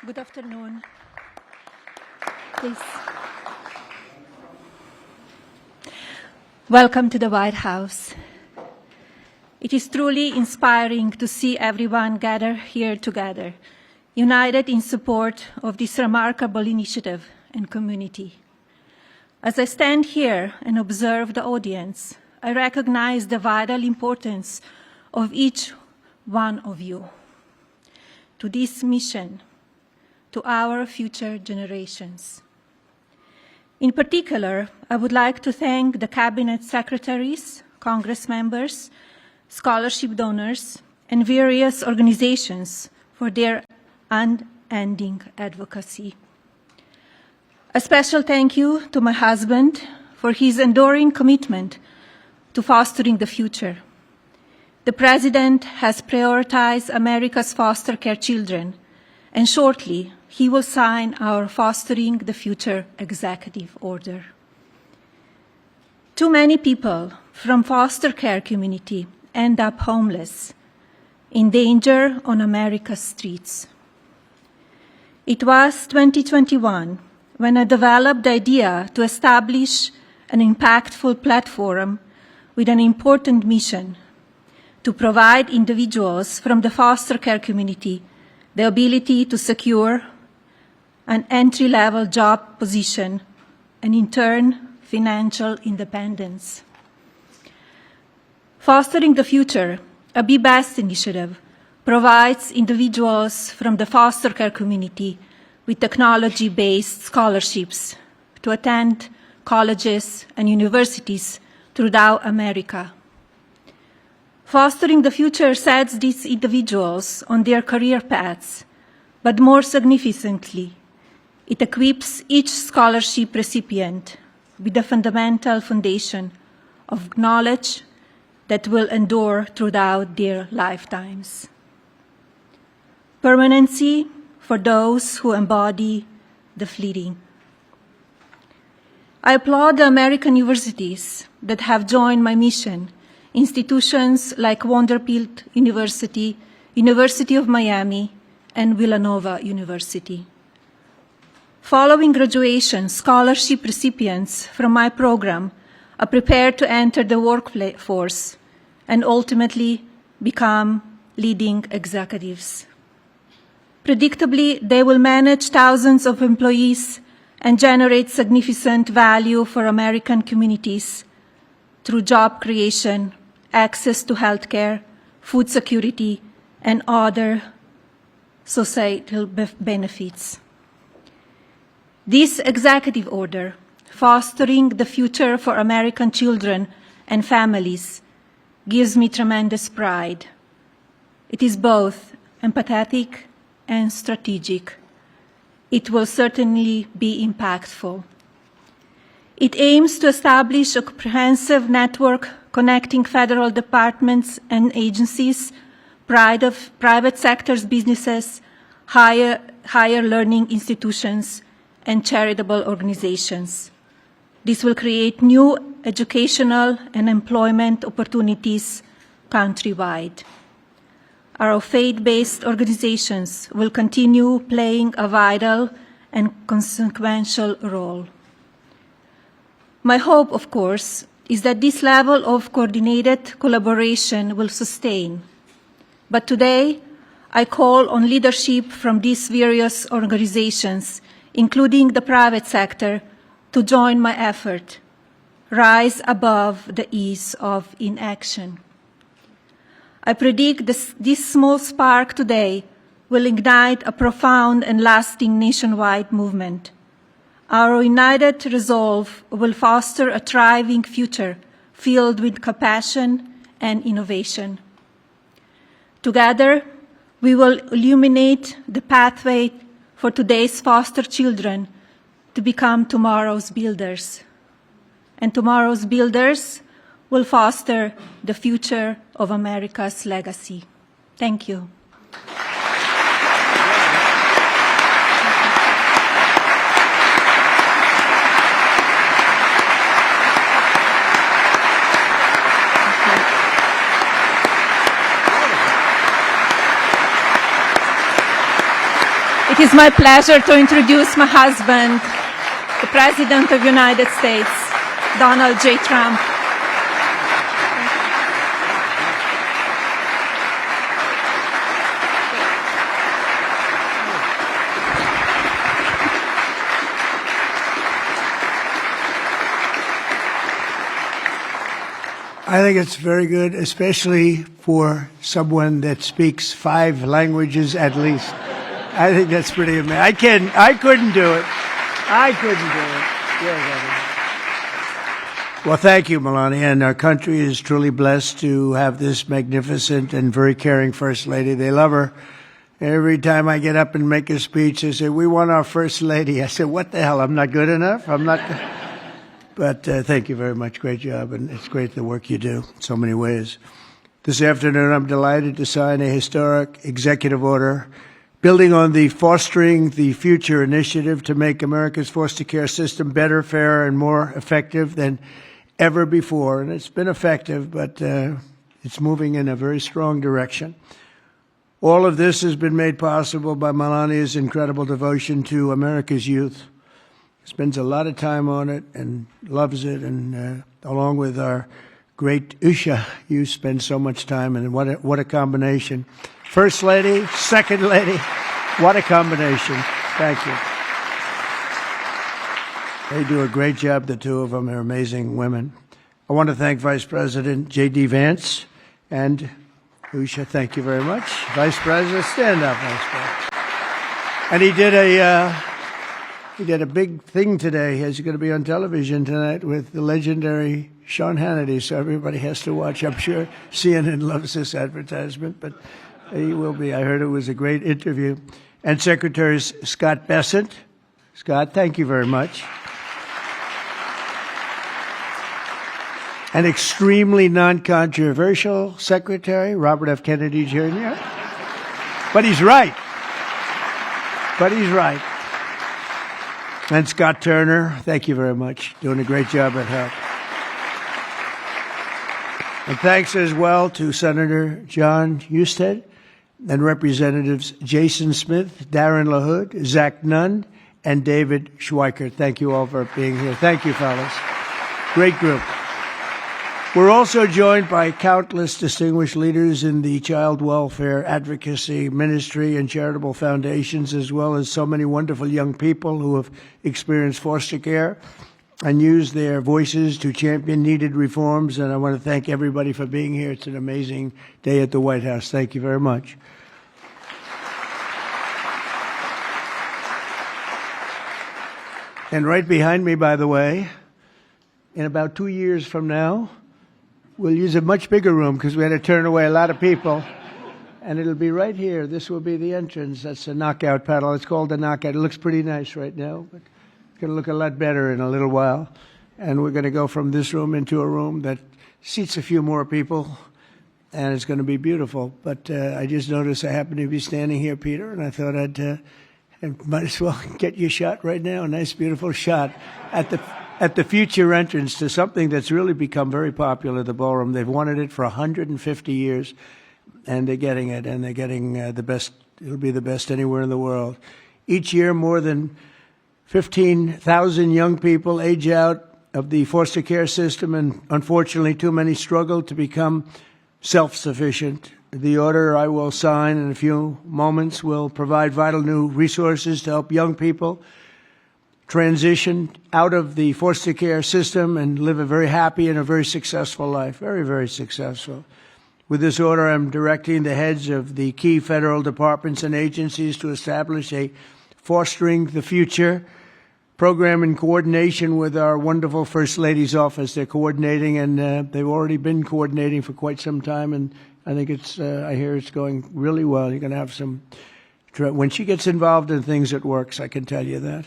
Good afternoon. Please. Welcome to the White House. It is truly inspiring to see everyone gather here together, united in support of this remarkable initiative and community. As I stand here and observe the audience, I recognize the vital importance of each one of you to this mission, to our future generations. In particular, I would like to thank the Cabinet Secretaries, Congress members, scholarship donors, and various organizations for their unending advocacy. A special thank you to my husband for his enduring commitment to fostering the future. The President has prioritized America's foster care children, and shortly he will sign our Fostering the Future Executive Order. Too many people from foster care community end up homeless, in danger on America's streets. It was 2021 when I developed the idea to establish an impactful platform with an important mission to provide individuals from the foster care community the ability to secure an entry-level job position and, in turn, financial independence. Fostering the Future, a Be Best initiative, provides individuals from the foster care community with technology-based scholarships to attend colleges and universities throughout America. Fostering the Future sets these individuals on their career paths, but more significantly, it equips each scholarship recipient with a fundamental foundation of knowledge that will endure throughout their lifetimes. Permanency for those who embody the fleeting. I applaud the American universities that have joined my mission, institutions like Vanderbilt University, University of Miami, and Villanova University. Following graduation, scholarship recipients from my program are prepared to enter the workforce and ultimately become leading executives. Predictably, they will manage thousands of employees and generate significant value for American communities through job creation, access to health care, food security, and other societal benefits. This executive order, Fostering the Future for American Children and Families, gives me tremendous pride. It is both empathetic and strategic. It will certainly be impactful. It aims to establish a comprehensive network connecting federal departments and agencies, private sector's businesses, higher learning institutions, and charitable organizations. This will create new educational and employment opportunities countrywide. Our faith-based organizations will continue playing a vital and consequential role. My hope, of course, is that this level of coordinated collaboration will sustain. But today, I call on leadership from these various organizations, including the private sector, to join my effort, rise above the ease of inaction. I predict this small spark today will ignite a profound and lasting nationwide movement. Our united resolve will foster a thriving future filled with compassion and innovation. Together, we will illuminate the pathway for today's foster children to become tomorrow's builders. And tomorrow's builders will foster the future of America's legacy. Thank you. It is my pleasure to introduce my husband, the President of the United States, Donald J. Trump. I think it's very good, especially for someone that speaks 5 languages at least. I think that's pretty amazing. I couldn't do it. I couldn't do it. Yes, well, thank you, Melania. And our country is truly blessed to have this magnificent and very caring First Lady. They love her. Every time I get up and make a speech, they say, "We want our First Lady." I said, "What the hell? I'm not good enough? I'm not..." But thank you very much. Great job. And it's great the work you do in so many ways. This afternoon, I'm delighted to sign a historic executive order building on the Fostering the Future initiative to make America's foster care system better, fairer, and more effective than ever before. And it's been effective, but it's moving in a very strong direction. All of this has been made possible by Melania's incredible devotion to America's youth. Spends a lot of time on it and loves it, and along with our great Usha, you spend so much time, and what a combination. First Lady, Second Lady, what a combination. Thank you. They do a great job, the two of them. They're amazing women. I want to thank Vice President J.D. Vance and Usha. Thank you very much. Vice President, stand up, Vice President. And he did a big thing today. He's going to be on television tonight with the legendary Sean Hannity, so everybody has to watch. I'm sure CNN loves this advertisement, but he will be. I heard it was a great interview. And Secretary Scott Bessent. Scott, thank you very much. An extremely non-controversial Secretary, Robert F. Kennedy Jr. But he's right. And Scott Turner, thank you very much. Doing a great job at HELP. And thanks as well to Senator John Husted and Representatives Jason Smith, Darren LaHood, Zach Nunn, and David Schweikert. Thank you all for being here. Thank you, fellas. Great group. We're also joined by countless distinguished leaders in the child welfare advocacy, ministry, and charitable foundations, as well as so many wonderful young people who have experienced foster care and used their voices to champion needed reforms. And I want to thank everybody for being here. It's an amazing day at the White House. Thank you very much. And right behind me, by the way, in about 2 years from now, we'll use a much bigger room because we had to turn away a lot of people. And it'll be right here. This will be the entrance. That's a knockout paddle. It's called the knockout. It looks pretty nice right now, but it's going to look a lot better in a little while. And we're going to go from this room into a room that seats a few more people, and it's going to be beautiful. But I just noticed I happen to be standing here, Peter, and I thought I might as well get you a shot right now, a nice, beautiful shot at the future entrance to something that's really become very popular, the ballroom. They've wanted it for 150 years, and they're getting it, and they're getting the best. It'll be the best anywhere in the world. Each year, more than 15,000 young people age out of the foster care system, and unfortunately, too many struggle to become self-sufficient. The order I will sign in a few moments will provide vital new resources to help young people transition out of the foster care system and live a very happy and a very successful life. Very, very successful. With this order, I'm directing the heads of the key federal departments and agencies to establish a Fostering the Future program in coordination with our wonderful First Lady's office. They're coordinating, and they've already been coordinating for quite some time, and I think I hear it's going really well. You're going to have some, when she gets involved in things, it works, I can tell you that.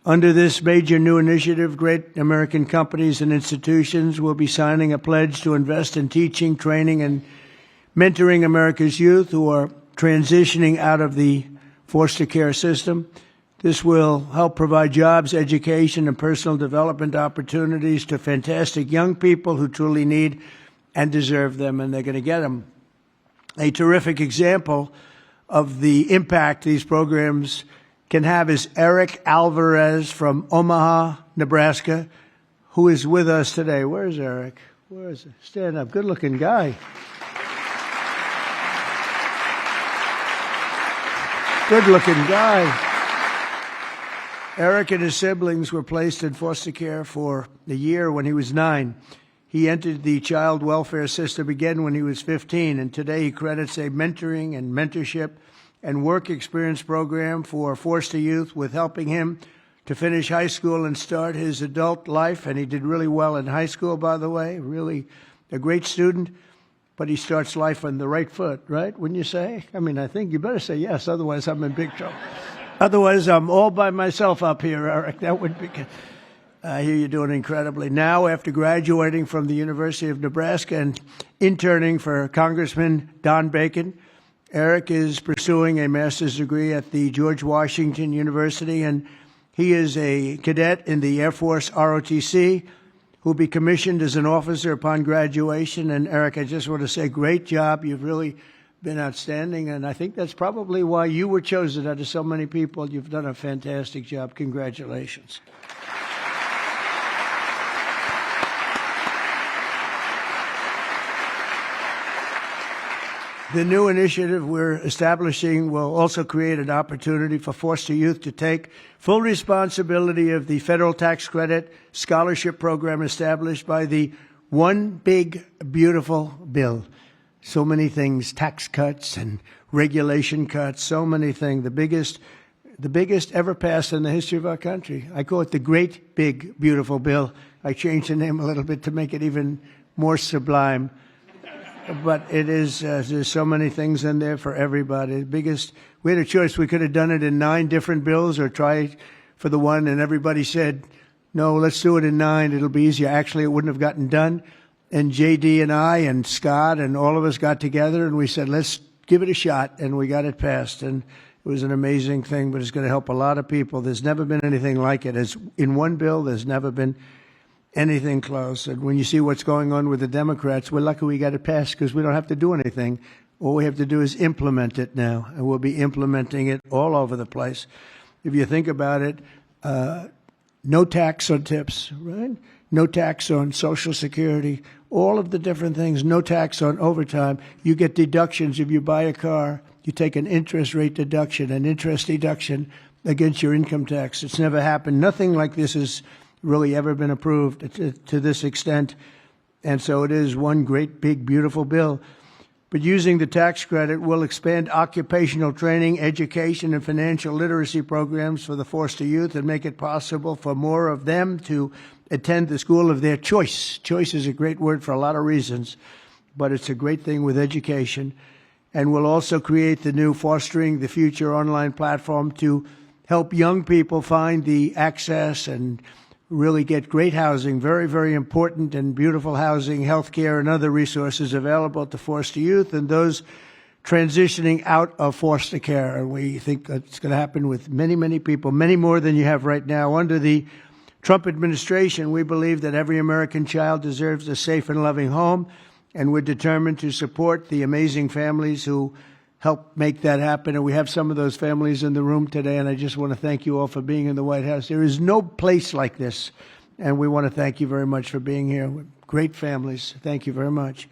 Under this major new initiative, great American companies and institutions will be signing a pledge to invest in teaching, training, and mentoring America's youth who are transitioning out of the foster care system. This will help provide jobs, education, and personal development opportunities to fantastic young people who truly need and deserve them, and they're going to get them. A terrific example of the impact these programs can have is Eric Alvarez from Omaha, Nebraska, who is with us today. Where's Eric? Where is he? Stand up. Good-looking guy. Good-looking guy. Eric and his siblings were placed in foster care for a year when he was 9. He entered the child welfare system again when he was 15, and today he credits a mentoring and mentorship and work experience program for foster youth with helping him to finish high school and start his adult life. And he did really well in high school, by the way, really a great student. But he starts life on the right foot, right? Wouldn't you say? I mean, I think you better say yes, otherwise I'm in big trouble. Otherwise, I'm all by myself up here, Eric. That would be good. I hear you're doing incredibly. Now, after graduating from the University of Nebraska and interning for Congressman Don Bacon, Eric is pursuing a master's degree at the George Washington University, and he is a cadet in the Air Force ROTC who will be commissioned as an officer upon graduation. And Eric, I just want to say, great job. You've really been outstanding, and I think that's probably why you were chosen out of so many people. You've done a fantastic job. Congratulations. The new initiative we're establishing will also create an opportunity for foster youth to take full responsibility of the federal tax credit scholarship program established by the One Big Beautiful Bill. So many things, tax cuts and regulation cuts, so many things. The biggest ever passed in the history of our country. I call it the Great Big Beautiful Bill. I changed the name a little bit to make it even more sublime. But it is, there's so many things in there for everybody. We had a choice. We could have done it in 9 different bills or try for the one, and everybody said, no, let's do it in 9. It'll be easier. Actually, it wouldn't have gotten done. And JD and I and Scott and all of us got together and we said, let's give it a shot. And we got it passed. And it was an amazing thing, but it's going to help a lot of people. There's never been anything like it. As in one bill, there's never been anything close. And when you see what's going on with the Democrats, we're lucky we got it passed because we don't have to do anything. All we have to do is implement it now. And we'll be implementing it all over the place. If you think about it, no tax on tips, right? No tax on Social Security, all of the different things, no tax on overtime. You get deductions if you buy a car. You take an interest rate deduction, an interest deduction against your income tax. It's never happened. Nothing like this has really ever been approved to this extent. And so it is one great, big, beautiful bill. But using the tax credit will expand occupational training, education, and financial literacy programs for the foster youth and make it possible for more of them to attend the school of their choice. Choice is a great word for a lot of reasons, but it's a great thing with education. And we'll also create the new Fostering the Future online platform to help young people find the access and really get great housing, very, very important and beautiful housing, health care, and other resources available to foster youth and those transitioning out of foster care. And we think that's going to happen with many, many people, many more than you have right now. Under the Trump administration, we believe that every American child deserves a safe and loving home, and we're determined to support the amazing families who help make that happen. And we have some of those families in the room today, and I just want to thank you all for being in the White House. There is no place like this, and we want to thank you very much for being here. Great families. Thank you very much.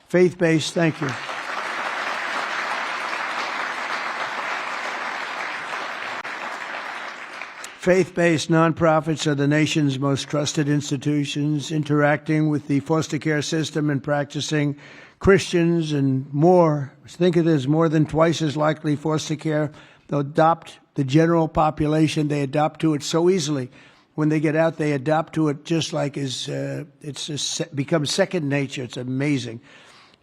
Faith-based, thank you. Faith-based nonprofits are the nation's most trusted institutions, interacting with the foster care system and practicing Christians and more. Think of this, more than twice as likely foster care. They'll adopt the general population. They adopt to it so easily. When they get out, they adopt to it just like it's becomes second nature. It's amazing.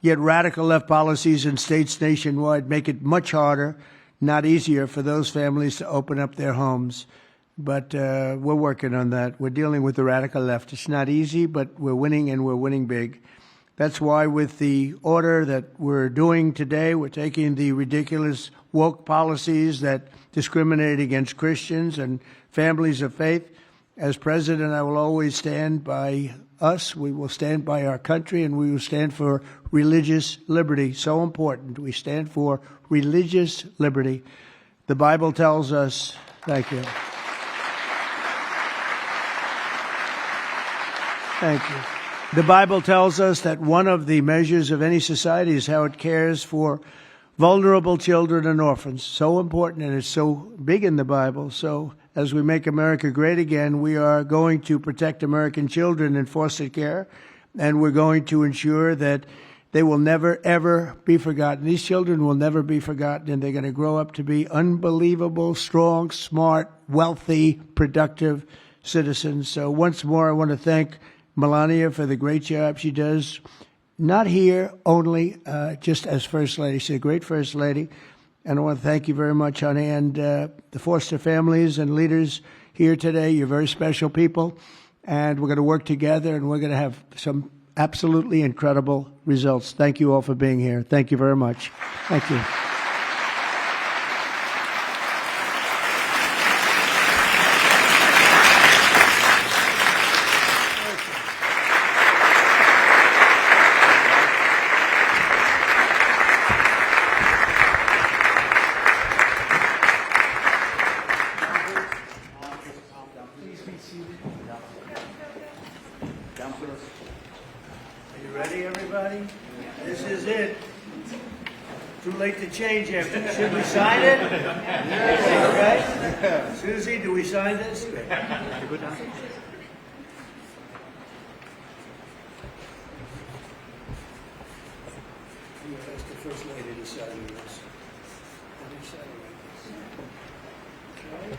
Yet radical left policies in states nationwide make it much harder, not easier, for those families to open up their homes. But we're working on that. We're dealing with the radical left. It's not easy, but we're winning, and we're winning big. That's why with the order that we're doing today, we're taking the ridiculous woke policies that discriminate against Christians and families of faith. As president, I will always stand by us, we will stand by our country, and we will stand for religious liberty. So important. We stand for religious liberty. The Bible tells us, thank you. Thank you. The Bible tells us that one of the measures of any society is how it cares for vulnerable children and orphans. So important, and it's so big in the Bible. So as we make America great again, we are going to protect American children in foster care, and we're going to ensure that they will never, ever be forgotten. These children will never be forgotten, and they're going to grow up to be unbelievable, strong, smart, wealthy, productive citizens. So once more, I want to thank Melania for the great job she does, not here only just as First Lady. She's a great First Lady. And I want to thank you very much, honey, and the foster families and leaders here today. You're very special people, and we're going to work together, and we're going to have some absolutely incredible results. Thank you all for being here. Thank you very much. Thank you. Are you ready, everybody? This is it. Too late to change it. Should we sign it? Okay. Susie, do we sign this? That's the First Lady to sign this. Okay.